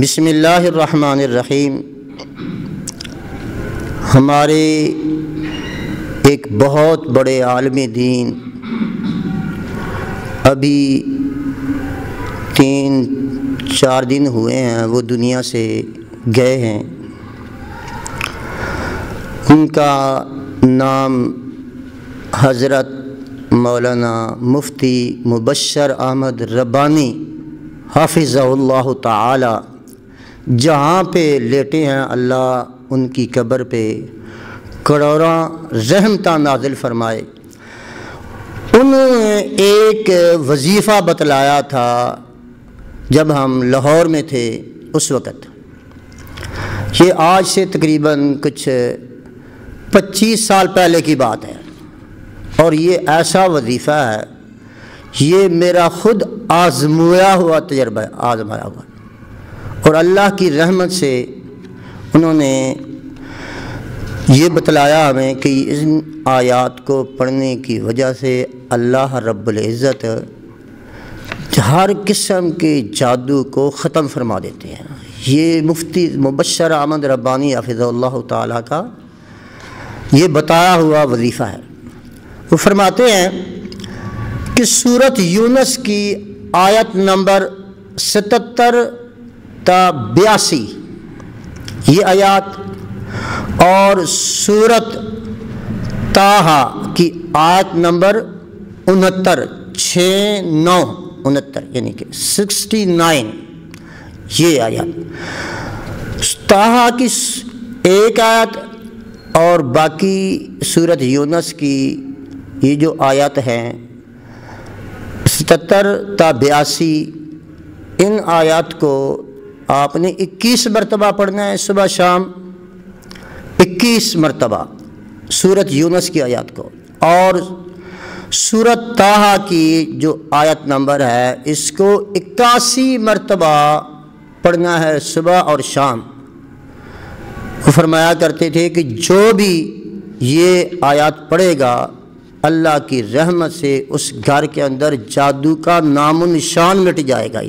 بسم اللہ الرحمن الرحیم۔ ہمارے ایک بہت بڑے عالم دین ابھی 3-4 دن ہوئے ہیں، وہ دنیا سے گئے ہیں۔ ان کا نام حضرت مولانا مفتی مبشر احمد ربانی حافظہ اللہ تعالی جہاں پہ لیٹے ہیں، اللہ ان کی قبر پہ کروڑاں رحمتاں نازل فرمائے۔ انہوں نے ایک وظیفہ بتلایا تھا جب ہم لاہور میں تھے اس وقت، یہ آج سے تقریباً کچھ 25 سال پہلے کی بات ہے، اور یہ ایسا وظیفہ ہے، یہ میرا خود آزمایا ہوا تجربہ ہے، آزمایا ہوا، اور اللہ کی رحمت سے انہوں نے یہ بتلایا ہمیں کہ ان آیات کو پڑھنے کی وجہ سے اللہ رب العزت ہر قسم کے جادو کو ختم فرما دیتے ہیں۔ یہ مفتی مبشر احمد ربانی حافظہ اللہ تعالیٰ کا یہ بتایا ہوا وظیفہ ہے۔ وہ فرماتے ہیں کہ سورۃ یونس کی آیت نمبر 77 تا 82 یہ آیات، اور سورۃ طٰہٰ کی آیت نمبر 69 یعنی کہ 69 یہ آیات، طٰہٰ کی ایک آیت اور باقی سورۃ یونس کی یہ جو آیات ہیں 77 تا 82، ان آیات کو آپ نے 21 مرتبہ پڑھنا ہے، صبح شام 21 مرتبہ سورۃ یونس کی آیات کو، اور سورۃ طٰہٰ کی جو آیت نمبر ہے اس کو 81 مرتبہ پڑھنا ہے صبح اور شام۔ وہ فرمایا کرتے تھے کہ جو بھی یہ آیات پڑھے گا اللہ کی رحمت سے اس گھر کے اندر جادو کا نام و نشان مٹ جائے گا۔